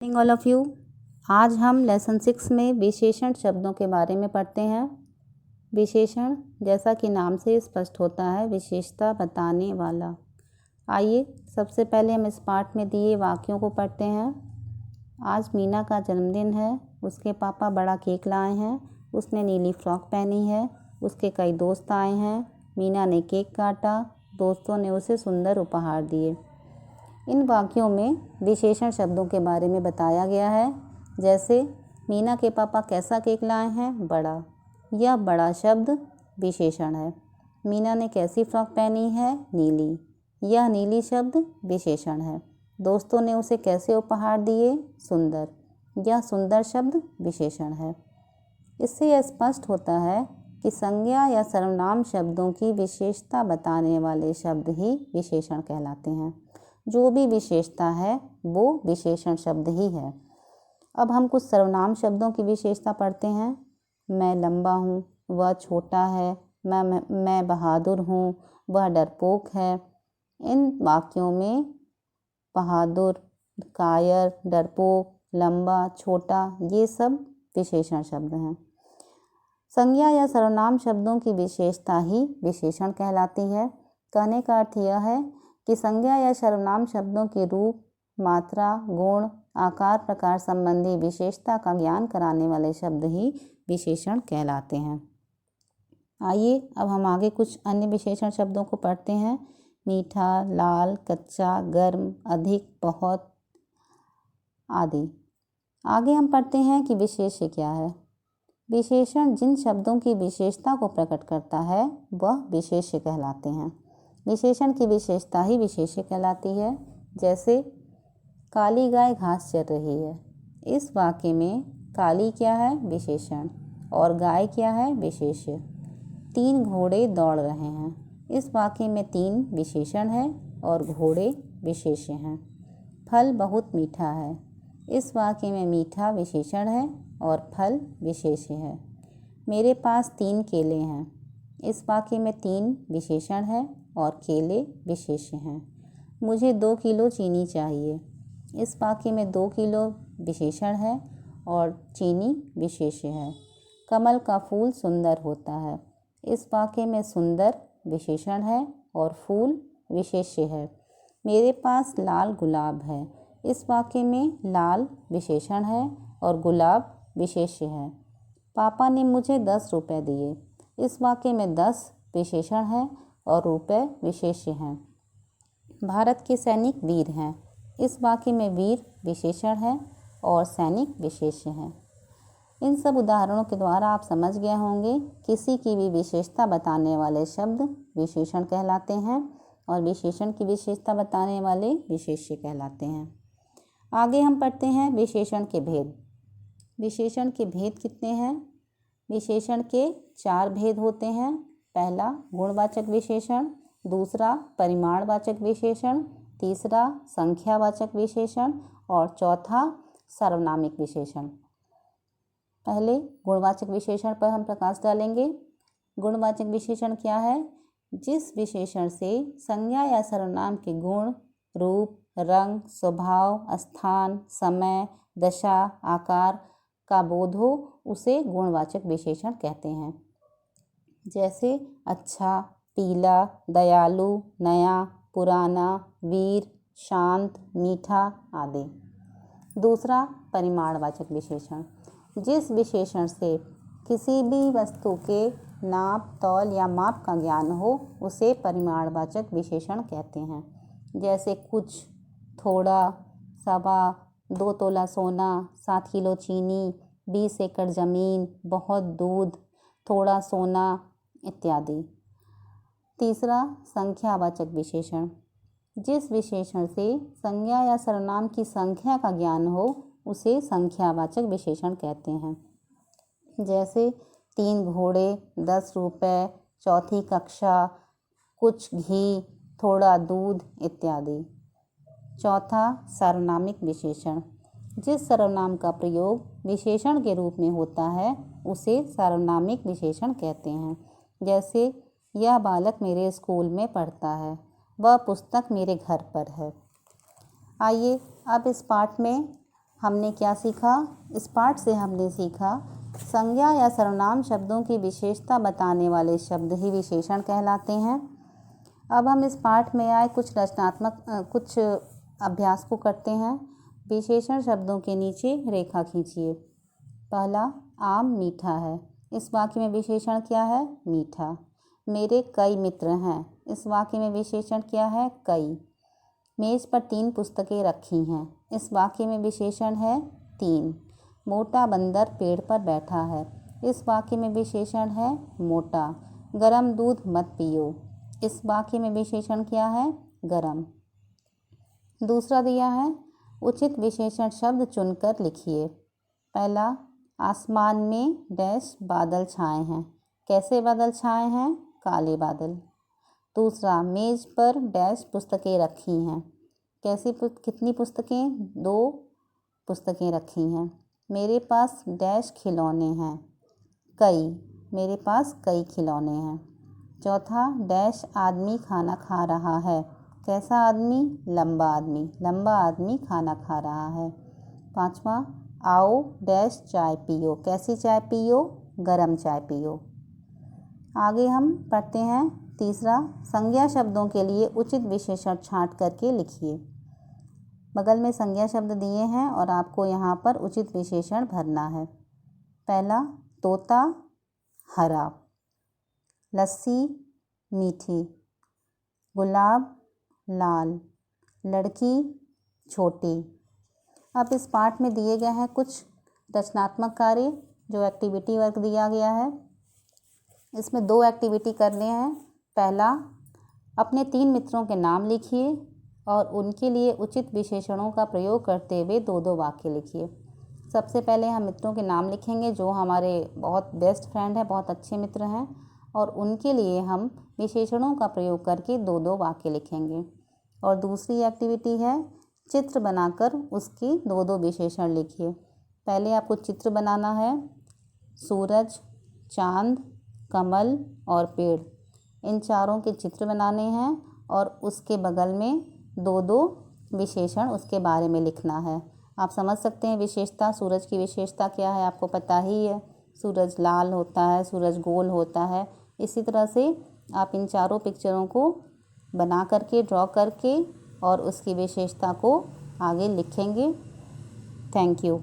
Morning all of you. आज हम lesson 6 में विशेषण शब्दों के बारे में पढ़ते हैं। विशेषण जैसा कि नाम से स्पष्ट होता है, विशेषता बताने वाला। आइए सबसे पहले हम इस पाठ में दिए वाक्यों को पढ़ते हैं। आज मीना का जन्मदिन है। उसके पापा बड़ा केक लाए हैं। उसने नीली फ्रॉक पहनी है। उसके कई दोस्त आए हैं। मीना ने केक काटा। दोस्तों ने उसे सुंदर उपहार दिए। इन वाक्यों में विशेषण शब्दों के बारे में बताया गया है। जैसे मीना के पापा कैसा केक लाए हैं? बड़ा। यह बड़ा शब्द विशेषण है। मीना ने कैसी फ्रॉक पहनी है? नीली। यह नीली शब्द विशेषण है। दोस्तों ने उसे कैसे उपहार दिए? सुंदर। यह सुंदर शब्द विशेषण है। इससे यह स्पष्ट होता है कि संज्ञा या सर्वनाम शब्दों की विशेषता बताने वाले शब्द ही विशेषण कहलाते हैं। जो भी विशेषता है वो विशेषण शब्द ही है। अब हम कुछ सर्वनाम शब्दों की विशेषता पढ़ते हैं। मैं लंबा हूँ, वह छोटा है। मैं बहादुर हूँ, वह डरपोक है। इन वाक्यों में बहादुर, कायर, डरपोक, लंबा, छोटा ये सब विशेषण शब्द हैं। संज्ञा या सर्वनाम शब्दों की विशेषता ही विशेषण कहलाती है। कहने का अर्थ यह है कि संज्ञा या सर्वनाम शब्दों के रूप, मात्रा, गुण, आकार, प्रकार संबंधी विशेषता का ज्ञान कराने वाले शब्द ही विशेषण कहलाते हैं। आइए अब हम आगे कुछ अन्य विशेषण शब्दों को पढ़ते हैं। मीठा, लाल, कच्चा, गर्म, अधिक, बहुत आदि। आगे हम पढ़ते हैं कि विशेष्य क्या है। विशेषण जिन शब्दों की विशेषता को प्रकट करता है वह विशेष्य कहलाते हैं। विशेषण की विशेषता ही विशेष्य कहलाती है। जैसे काली गाय घास चर रही है। इस वाक्य में काली क्या है? विशेषण। और गाय क्या है? विशेष्य। 3 घोड़े दौड़ रहे हैं। इस वाक्य में 3 विशेषण है और घोड़े विशेष्य हैं। फल बहुत मीठा है। इस वाक्य में मीठा विशेषण है और फल विशेष्य है। मेरे पास 3 केले हैं। इस वाक्य में 3 विशेषण है और केले विशेष्य हैं। मुझे 2 किलो चीनी चाहिए। इस वाक्य में 2 किलो विशेषण है और चीनी विशेष्य है। कमल का फूल सुंदर होता है। इस वाक्य में सुंदर विशेषण है और फूल विशेष्य है। मेरे पास लाल गुलाब है। इस वाक्य में लाल विशेषण है और गुलाब विशेष्य है। पापा ने मुझे 10 रुपये दिए। इस वाक्य में 10 विशेषण है और रुपये विशेष्य हैं। भारत के सैनिक वीर हैं। इस वाक्य में वीर विशेषण है और सैनिक विशेष्य हैं। इन सब उदाहरणों के द्वारा आप समझ गए होंगे किसी की भी विशेषता बताने वाले शब्द विशेषण कहलाते हैं और विशेषण की विशेषता बताने वाले विशेष्य कहलाते हैं। आगे हम पढ़ते हैं विशेषण के भेद। विशेषण के भेद कितने हैं? विशेषण के 4 भेद होते हैं। पहला गुणवाचक विशेषण, दूसरा परिमाणवाचक विशेषण, तीसरा संख्यावाचक विशेषण और चौथा सार्वनामिक विशेषण। पहले गुणवाचक विशेषण पर हम प्रकाश डालेंगे। गुणवाचक विशेषण क्या है? जिस विशेषण से संज्ञा या सर्वनाम के गुण, रूप, रंग, स्वभाव, स्थान, समय, दशा, आकार का बोध हो उसे गुणवाचक विशेषण कहते हैं। जैसे अच्छा, पीला, दयालु, नया, पुराना, वीर, शांत, मीठा आदि। दूसरा परिमाणवाचक विशेषण। जिस विशेषण से किसी भी वस्तु के नाप, तौल या माप का ज्ञान हो उसे परिमाणवाचक विशेषण कहते हैं। जैसे कुछ, थोड़ा, सवा, 2 तोला सोना, 7 किलो चीनी, 20 एकड़ ज़मीन, बहुत दूध, थोड़ा सोना इत्यादि। तीसरा संख्यावाचक विशेषण। जिस विशेषण से संज्ञा या सर्वनाम की संख्या का ज्ञान हो उसे संख्यावाचक विशेषण कहते हैं। जैसे 3 घोड़े, 10 रुपये, चौथी कक्षा, कुछ घी, थोड़ा दूध इत्यादि। चौथा सार्वनामिक विशेषण। जिस सर्वनाम का प्रयोग विशेषण के रूप में होता है उसे सार्वनामिक विशेषण कहते हैं। जैसे यह बालक मेरे स्कूल में पढ़ता है, वह पुस्तक मेरे घर पर है। आइए अब इस पाठ में हमने क्या सीखा? इस पाठ से हमने सीखा संज्ञा या सर्वनाम शब्दों की विशेषता बताने वाले शब्द ही विशेषण कहलाते हैं। अब हम इस पाठ में आए कुछ रचनात्मक कुछ अभ्यास को करते हैं। विशेषण शब्दों के नीचे रेखा खींचिए। पहला, आम मीठा है। इस वाक्य में विशेषण क्या है? मीठा। मेरे कई मित्र हैं। इस वाक्य में विशेषण क्या है? कई। मेज पर 3 पुस्तकें रखी हैं। इस वाक्य में विशेषण है 3। मोटा बंदर पेड़ पर बैठा है। इस वाक्य में विशेषण है मोटा। गरम दूध मत पियो। इस वाक्य में विशेषण क्या है? गरम। दूसरा दिया है, उचित विशेषण शब्द चुनकर लिखिए। पहला, आसमान में डैश बादल छाए हैं। कैसे बादल छाए हैं? काले बादल। दूसरा, मेज पर डैश पुस्तकें रखी हैं। कितनी पुस्तकें? 2 पुस्तकें रखी हैं। मेरे पास डैश खिलौने हैं। कई। मेरे पास कई खिलौने हैं। चौथा, डैश आदमी खाना खा रहा है। कैसा आदमी? लंबा आदमी। लंबा आदमी खाना खा रहा है। पांचवा, आओ डैश चाय पियो। कैसी चाय पियो? गरम चाय पियो। आगे हम पढ़ते हैं तीसरा, संज्ञा शब्दों के लिए उचित विशेषण छांट करके लिखिए। बगल में संज्ञा शब्द दिए हैं और आपको यहाँ पर उचित विशेषण भरना है। पहला, तोता हरा, लस्सी मीठी, गुलाब लाल, लड़की छोटी। अब इस पाठ में दिए गए हैं कुछ रचनात्मक कार्य जो एक्टिविटी वर्क दिया गया है। इसमें 2 एक्टिविटी करने हैं। पहला, अपने 3 मित्रों के नाम लिखिए और उनके लिए उचित विशेषणों का प्रयोग करते हुए 2-2 वाक्य लिखिए। सबसे पहले हम मित्रों के नाम लिखेंगे जो हमारे बहुत बेस्ट फ्रेंड हैं, बहुत अच्छे मित्र हैं, और उनके लिए हम विशेषणों का प्रयोग करके 2-2 वाक्य लिखेंगे। और दूसरी एक्टिविटी है चित्र बनाकर उसके 2-2 विशेषण लिखिए। पहले आपको चित्र बनाना है। सूरज, चांद, कमल और पेड़, इन चारों के चित्र बनाने हैं और उसके बगल में 2-2 विशेषण उसके बारे में लिखना है। आप समझ सकते हैं विशेषता, सूरज की विशेषता क्या है, आपको पता ही है। सूरज लाल होता है, सूरज गोल होता है। इसी तरह से आप इन चारों पिक्चरों को बना करके, ड्रॉ करके और उसकी विशेषता को आगे लिखेंगे। Thank you.